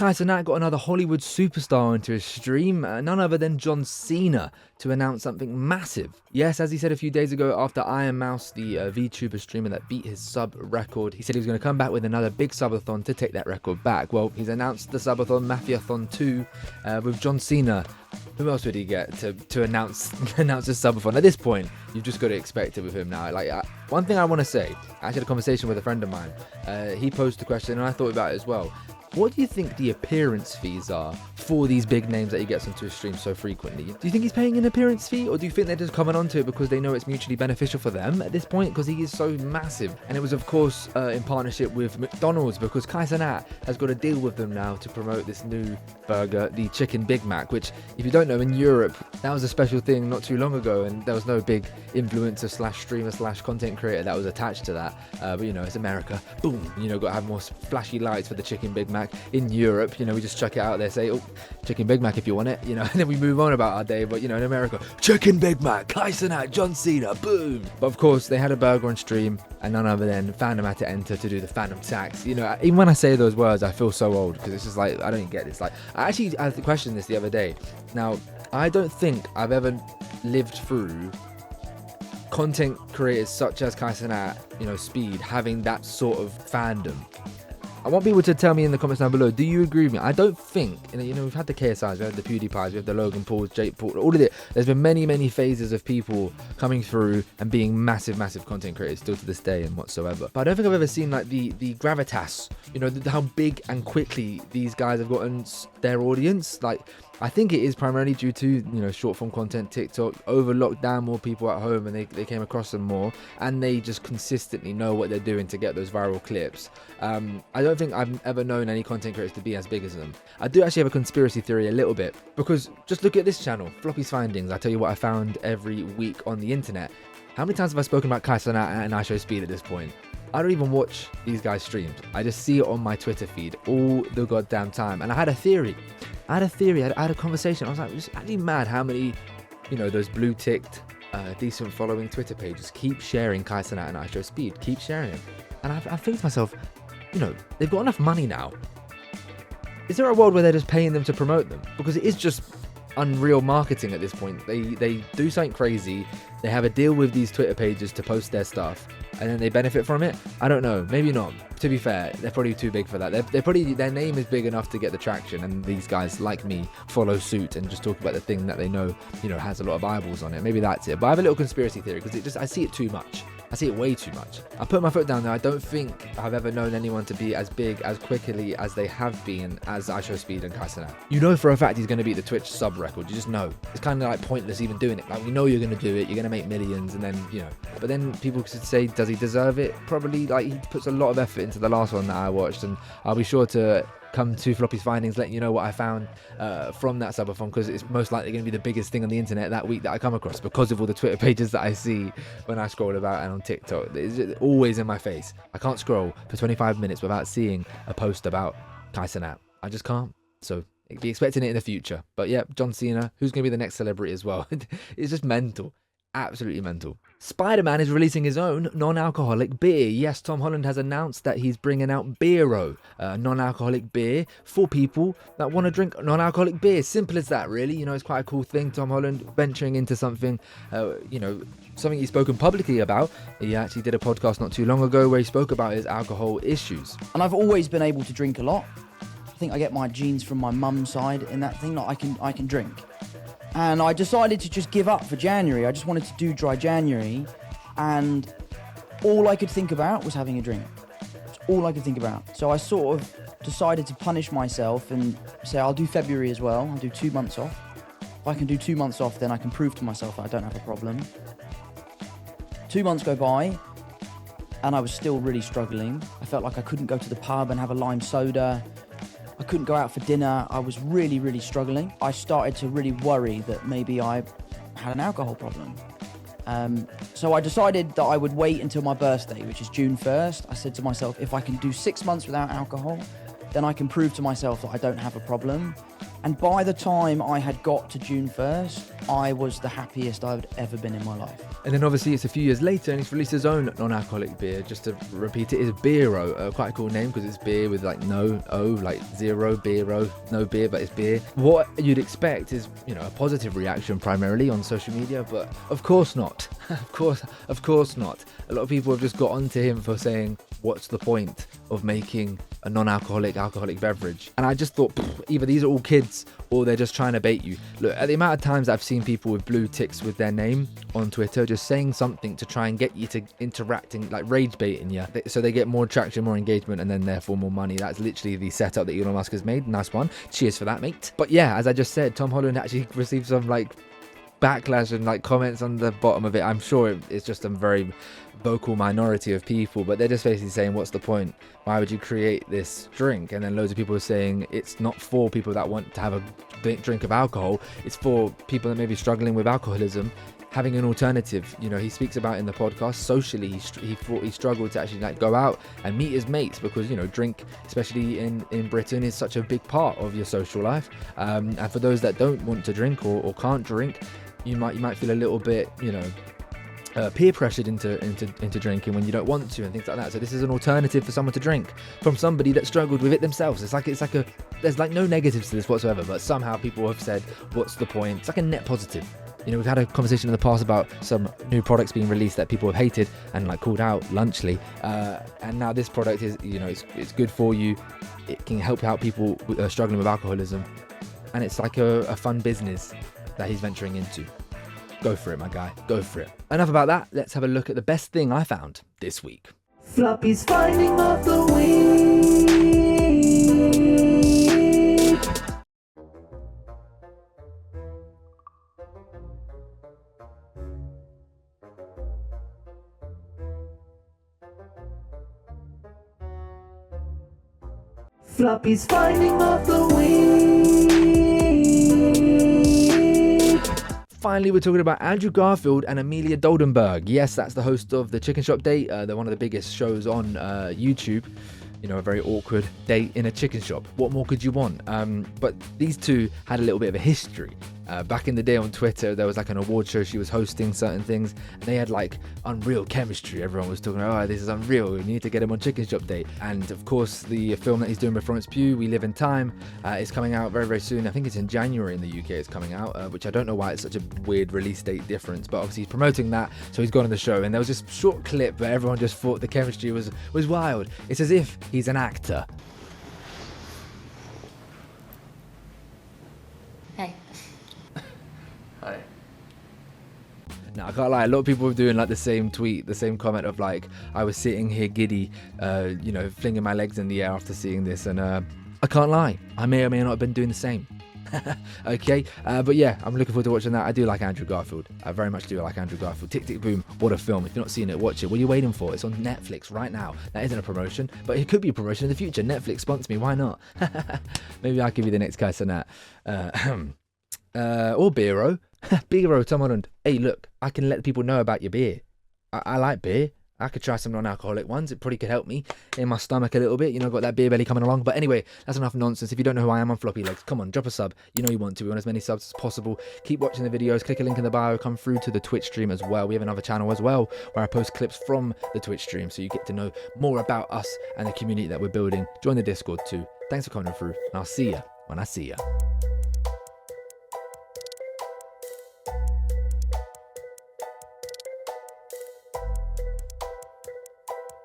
Kai Cenat got another Hollywood superstar into his stream, none other than John Cena, to announce something massive. Yes, as he said a few days ago after Iron Mouse, the VTuber streamer that beat his sub record, he said he was going to come back with another big subathon to take that record back. Well, he's announced the subathon, Mafiathon 2, with John Cena. Who else would he get to announce his subathon? At this point, you've just got to expect it with him now. One thing I want to say, I actually had a conversation with a friend of mine. He posed the question, and I thought about it as well. What do you think the appearance fees are for these big names that he gets onto his stream so frequently? Do you think he's paying an appearance fee, or do you think they're just coming onto it because they know it's mutually beneficial for them at this point? Because he is so massive. And it was, of course, in partnership with McDonald's, because Kai Cenat has got a deal with them now to promote this new burger, the Chicken Big Mac, which, if you don't know, in Europe, that was a special thing not too long ago, and there was no big influencer slash streamer slash content creator that was attached to that. But, you know, it's America. Boom. You know, got to have more flashy lights for the Chicken Big Mac. In Europe, you know, we just chuck it out there, say, oh, Chicken Big Mac if you want it, you know, and then we move on about our day. But, you know, in America, Chicken Big Mac, Kai Cenat, John Cena, boom. But of course, they had a burger on stream, and none other than Fandom had to enter to do the Fandom tax. You know, even when I say those words, I feel so old, because it's just like, I don't even get this. Like, I questioned this the other day. Now, I don't think I've ever lived through content creators such as Kai Cenat, you know, Speed, having that sort of fandom. I want people to tell me in the comments down below, do you agree with me? I don't think, you know, we've had the KSIs, we had the PewDiePies, we have the Logan Pauls, Jake Paul, all of it. There's been many, many phases of people coming through and being massive, massive content creators still to this day and whatsoever. But I don't think I've ever seen like the gravitas, you know, how big and quickly these guys have gotten their audience. Like, I think it is primarily due to, you know, short form content, TikTok, over lockdown, more people at home, and they came across them more, and they just consistently know what they're doing to get those viral clips. I don't think I've ever known any content creators to be as big as them. I do actually have a conspiracy theory a little bit, because just look at this channel, Floppy's Findings. I tell you what I found every week on the internet. How many times have I spoken about Kai Cenat and I Show Speed at this point? I don't even watch these guys' streams. I just see it on my Twitter feed all the goddamn time. And I had a theory. I had a conversation. I was like, it's actually mad how many, you know, those blue ticked, decent following Twitter pages keep sharing Kai Cenat and I Show Speed. Keep sharing it. And I think to myself, you know, they've got enough money now. Is there a world where they're just paying them to promote them? Because it is just unreal marketing at this point. They do something crazy. They have a deal with these Twitter pages to post their stuff, and then they benefit from it. I don't know, maybe not. To be fair, they're probably too big for that. They're probably, their name is big enough to get the traction, and these guys like me follow suit and just talk about the thing that they know, you know, has a lot of eyeballs on it. Maybe that's it. But I have a little conspiracy theory, because I see it too much. I see it way too much. I put my foot down there. I don't think I've ever known anyone to be as big, as quickly as they have been as I Show Speed and Kai Cenat. You know for a fact he's going to beat the Twitch sub record. You just know. It's kind of like pointless even doing it. Like, we know you're going to do it. You're going to make millions, and then, you know. But then people could say, does he deserve it? Probably. Like, he puts a lot of effort into the last one that I watched, and I'll be sure to come to Floppy's Findings, letting you know what I found from that subathon, because it's most likely going to be the biggest thing on the internet that week that I come across, because of all the Twitter pages that I see when I scroll about and on TikTok. It's always in my face. I can't scroll for 25 minutes without seeing a post about Kai Cenat. I just can't. So be expecting it in the future. But yeah, John Cena, who's going to be the next celebrity as well. It's just mental. Absolutely mental. Spider-Man is releasing his own non-alcoholic beer. Yes, Tom Holland has announced that he's bringing out Beero, non-alcoholic beer for people that want to drink non-alcoholic beer. Simple as that, really. You know, it's quite a cool thing. Tom Holland venturing into something, you know, something he's spoken publicly about. He actually did a podcast not too long ago where he spoke about his alcohol issues. And I've always been able to drink a lot. I think I get my genes from my mum's side in that thing. Like, I can drink. And I decided to just give up for January. I just wanted to do dry January, and all I could think about was having a drink. That's all I could think about. So I sort of decided to punish myself and say, I'll do February as well. I'll do 2 months off. If I can do 2 months off, then I can prove to myself that I don't have a problem. 2 months go by, and I was still really struggling. I felt like I couldn't go to the pub and have a lime soda. I couldn't go out for dinner. I was really, really struggling. I started to really worry that maybe I had an alcohol problem. So I decided that I would wait until my birthday, which is June 1st. I said to myself, if I can do 6 months without alcohol, then I can prove to myself that I don't have a problem. And by the time I had got to June 1st, I was the happiest I've ever been in my life. And then obviously it's a few years later and he's released his own non-alcoholic beer. Just to repeat, it is Beero. Quite a cool name because it's beer with like no O, like zero, Beero, no beer, but it's beer. What you'd expect is, you know, a positive reaction primarily on social media, but of course not. Of course not. A lot of people have just got onto him for saying, what's the point of making a non-alcoholic alcoholic beverage? And I just thought, either these are all kids or they're just trying to bait you. Look, at the amount of times I've seen people with blue ticks with their name on Twitter just saying something to try and get you to interacting, like rage baiting you, so they get more traction, more engagement, and then therefore more money. That's literally the setup that Elon Musk has made. Nice one. Cheers for that, mate. But yeah, as I just said, Tom Holland actually received some like backlash and like comments on the bottom of it. I'm sure it's just a very vocal minority of people, but they're just basically saying, what's the point? Why would you create this drink? And then loads of people are saying it's not for people that want to have a drink of alcohol, it's for people that may be struggling with alcoholism, having an alternative. You know, he speaks about in the podcast, socially he thought he struggled to actually like go out and meet his mates because, you know, drink, especially in Britain, is such a big part of your social life, and for those that don't want to drink or can't drink, you might feel a little bit, you know, peer pressured into drinking when you don't want to and things like that. So this is an alternative for someone to drink from somebody that struggled with it themselves. There's like no negatives to this whatsoever, but somehow people have said, what's the point? It's like a net positive. You know, we've had a conversation in the past about some new products being released that people have hated and like called out Lunchly, and now this product is, you know, it's good for you. It can help out people struggling with alcoholism, and it's like a fun business that he's venturing into. Go for it, my guy. Go for it. Enough about that. Let's have a look at the best thing I found this week. Floppy's finding of the week. Floppy's finding of the week. Finally, we're talking about Andrew Garfield and Amelia Doldenberg. Yes, that's the host of the Chicken Shop Date. They're one of the biggest shows on YouTube. You know, a very awkward date in a chicken shop. What more could you want? But these two had a little bit of a history. Back in the day on Twitter, there was like an award show. She was hosting certain things, and they had like unreal chemistry. Everyone was talking, oh, this is unreal. We need to get him on Chicken Shop Date. And of course, the film that he's doing with Florence Pugh, We Live in Time, is coming out very, very soon. I think it's in January in the UK. It's coming out, which I don't know why it's such a weird release date difference. But obviously, he's promoting that, so he's gone on the show. And there was this short clip where everyone just thought the chemistry was wild. It's as if he's an actor. Hey. Hi. Now, I can't lie, a lot of people were doing like the same tweet, the same comment of like, I was sitting here giddy, you know, flinging my legs in the air after seeing this, and I can't lie, I may or may not have been doing the same. Okay, but yeah, I'm looking forward to watching that. I do like Andrew Garfield. I very much do like Andrew Garfield. Tick Tick Boom, what a film. If you're not seeing it, watch it. What are you waiting for? It's on Netflix right now. That isn't a promotion, but it could be a promotion in the future. Netflix sponsor me, why not? Maybe I'll give you the next Kai Cenat. Or Beero. Beero, Tom Holland. Hey, look, I can let people know about your beer. I like beer. I could try some non-alcoholic ones. It probably could help me in my stomach a little bit. You know, got that beer belly coming along. But anyway, that's enough nonsense. If you don't know who I am, I'm Floppylegss. Come on, drop a sub. You know you want to. We want as many subs as possible. Keep watching the videos. Click a link in the bio. Come through to the Twitch stream as well. We have another channel as well where I post clips from the Twitch stream, so you get to know more about us and the community that we're building. Join the Discord too. Thanks for coming through, and I'll see ya when I see ya.